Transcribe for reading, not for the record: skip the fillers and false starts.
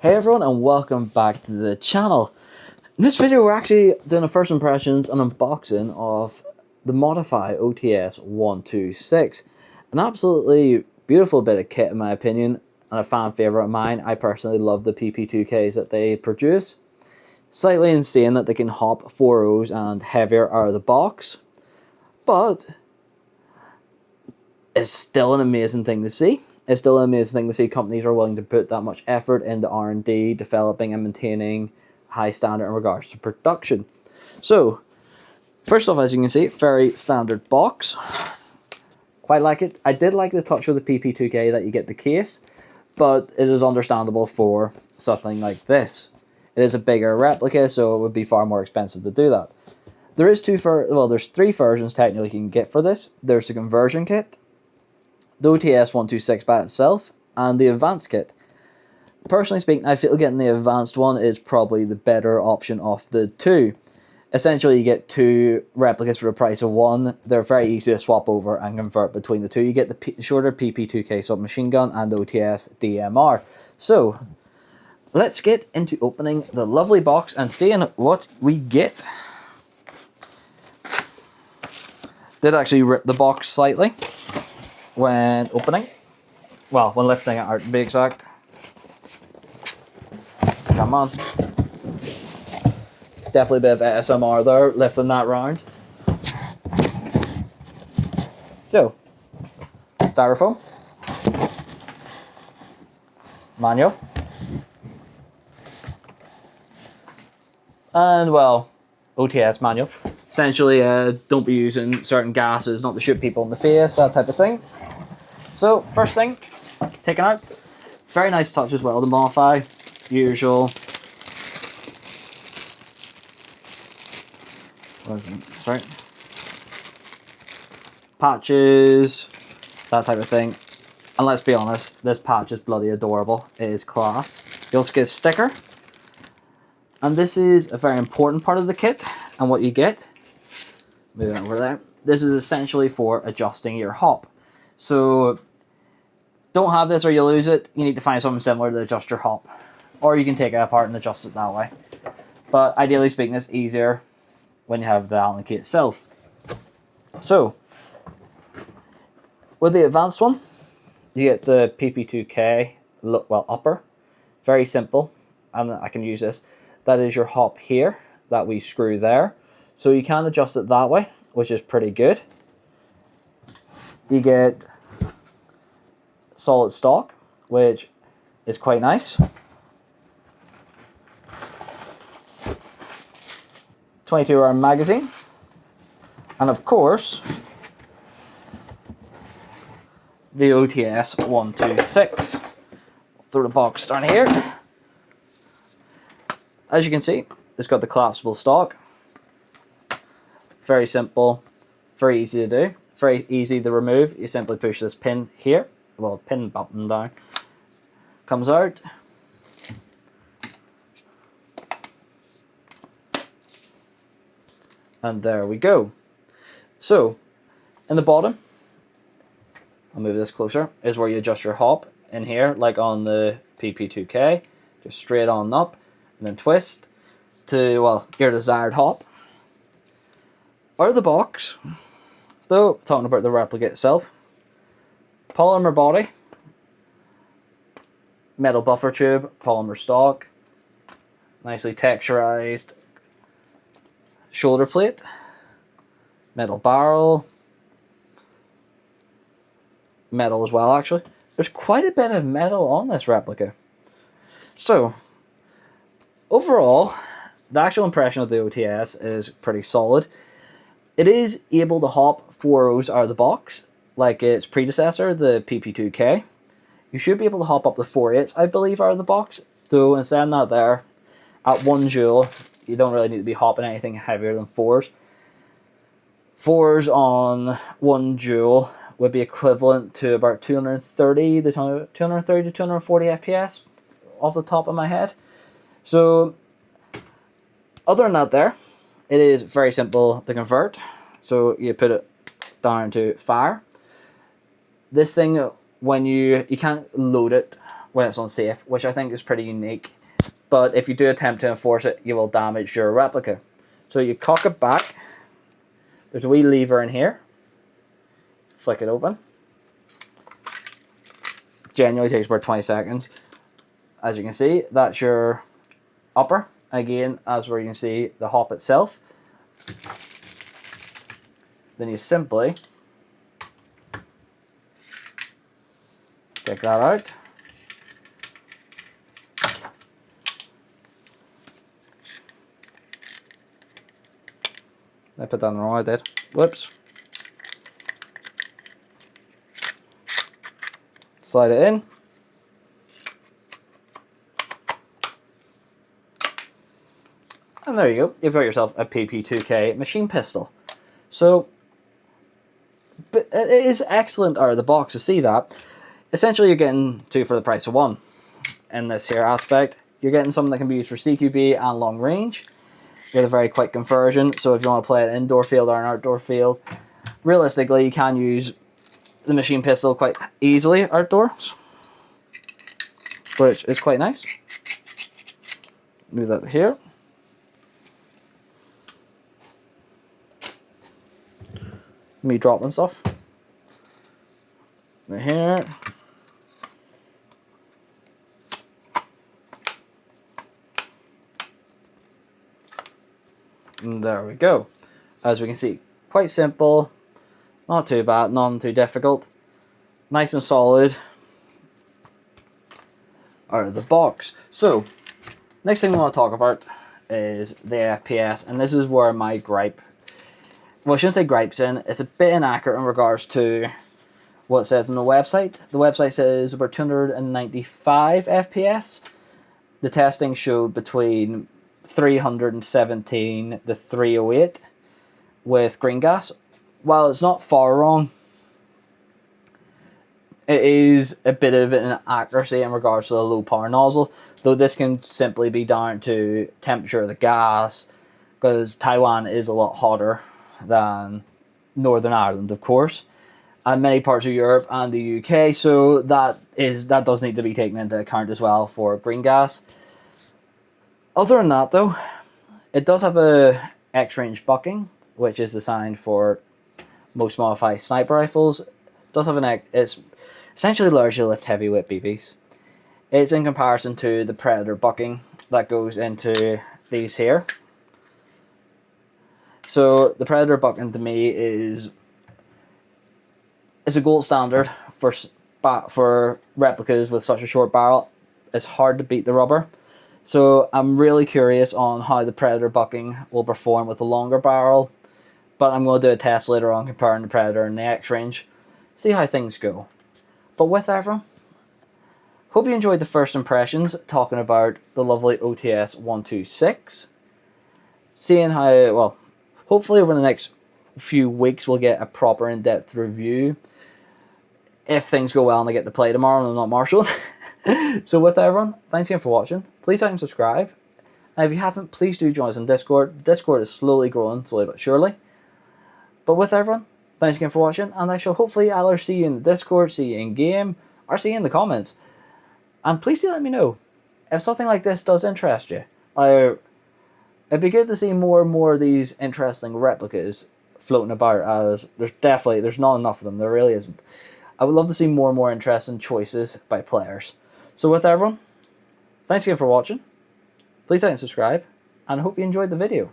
Hey everyone, and welcome back to the channel. In this video we're actually doing a first impressions and unboxing of the Modify OTS126. An absolutely beautiful bit of kit in my opinion, and a fan favourite of mine. I personally love the PP2Ks that they produce. Slightly insane that they can hop 4 rows and heavier out of the box, but it's still an amazing thing to see. It's still an amazing thing to see companies are willing to put that much effort into R&D, developing and maintaining a high standard in regards to production. So, first off, as you can see, very standard box. Quite like it. I did like the touch of the PP2K that you get the case, but it is understandable for something like this. It is a bigger replica, so it would be far more expensive to do that. There's 3 versions technically you can get for this. There's the conversion kit, the OTS126 by itself, and the advanced kit. Personally speaking, I feel getting the advanced one is probably the better option of the two. Essentially, you get 2 replicas for the price of 1. They're very easy to swap over and convert between the 2. You get the shorter PP2K submachine gun and the OTS DMR. So, let's get into opening the lovely box and seeing what we get. Did actually rip the box slightly when opening. Well, when lifting it out to be exact. Come on. Definitely a bit of ASMR there, lifting that round. So, styrofoam. Manual. And, well, OTS manual. Essentially, don't be using certain gases, not to shoot people in the face, that type of thing. So, first thing, taken out. Very nice touch as well, the Modify. Usual. Sorry. Patches, that type of thing. And let's be honest, this patch is bloody adorable. It is class. You also get a sticker. And this is a very important part of the kit. And what you get, moving over there, this is essentially for adjusting your hop. So, don't have this or you lose it. You need to find something similar to adjust your hop. Or you can take it apart and adjust it that way. But ideally speaking, it's easier when you have the Allen key itself. So, with the advanced one, you get the PP2K, well, upper. Very simple. And I can use this. That is your hop here that we screw there. So you can adjust it that way, which is pretty good. You get solid stock, which is quite nice. 22 round magazine. And of course, the OTS126. Throw the box down here. As you can see, it's got the collapsible stock. Very simple, very easy to do, very easy to remove. You simply push this pin here, well, pin button down, comes out. And there we go. So, in the bottom, I'll move this closer, is where you adjust your hop in here, like on the PP2K. Just straight on up, and then twist to, well, your desired hop. Out of the box, though, talking about the replica itself, polymer body, metal buffer tube, polymer stock, nicely texturized shoulder plate, metal barrel, metal as well actually. There's quite a bit of metal on this replica. So, overall, the actual impression of the OTS is pretty solid. It is able to hop 4 rows out of the box, like its predecessor, the PP2K. You should be able to hop up to 4/8, I believe, out of the box. Though, in saying that there, at 1 joule, you don't really need to be hopping anything heavier than 4s. 4s on 1 joule would be equivalent to about 230 to 240 FPS, off the top of my head. So, other than that there, it is very simple to convert. So you put it down to fire. This thing, when you can't load it when it's unsafe, which I think is pretty unique. But if you do attempt to enforce it, you will damage your replica. So you cock it back. There's a wee lever in here. Flick it open. Genuinely takes about 20 seconds. As you can see, that's your upper. Again, as where you can see the hop itself. Then you simply take that out. I put that in the wrong, I did. Whoops. Slide it in. And there you go. You've got yourself a PP2K machine pistol. So, but it is excellent out of the box to see that. Essentially, you're getting two for the price of one. In this here aspect, you're getting something that can be used for CQB and long range. You get a very quick conversion. So if you want to play an indoor field or an outdoor field, realistically, you can use the machine pistol quite easily outdoors, which is quite nice. Move that here. Me dropping stuff. Here. And there we go. As we can see, quite simple, not too bad, none too difficult. Nice and solid out of the box. So, next thing we want to talk about is the FPS, and this is where my gripe, well, I shouldn't say gripes in, it's a bit inaccurate in regards to what it says on the website. The website says about 295 FPS. The testing showed between 317 to 308 with green gas. While it's not far wrong, it is a bit of an inaccuracy in regards to the low power nozzle, though this can simply be down to temperature of the gas, because Taiwan is a lot hotter than Northern Ireland, of course, and many parts of Europe and the UK, so that does need to be taken into account as well for green gas. Other than that, though, it does have a X-range bucking, which is designed for most modified sniper rifles. It does have it's essentially largely lift heavyweight BBs. It's in comparison to the Predator bucking that goes into these here. So the Predator bucking to me is a gold standard for replicas with such a short barrel. It's hard to beat the rubber. So I'm really curious on how the Predator bucking will perform with a longer barrel, but I'm going to do a test later on comparing the Predator and the X-range, see how things go. But with that, everyone, hope you enjoyed the first impressions talking about the lovely OTS126. Seeing how, well, hopefully over the next few weeks we'll get a proper in-depth review. If things go well and I get to play tomorrow and I'm not marshaled. So with that, everyone, thanks again for watching. Please like and subscribe. And if you haven't, please do join us on Discord. Discord is slowly growing, slowly but surely. But with that, everyone, thanks again for watching, and I shall hopefully either see you in the Discord, see you in game, or see you in the comments. And please do let me know if something like this does interest you. It'd be good to see more and more of these interesting replicas floating about, as there's not enough of them, there really isn't. I would love to see more and more interesting choices by players. So with that, everyone, thanks again for watching. Please like and subscribe, and I hope you enjoyed the video.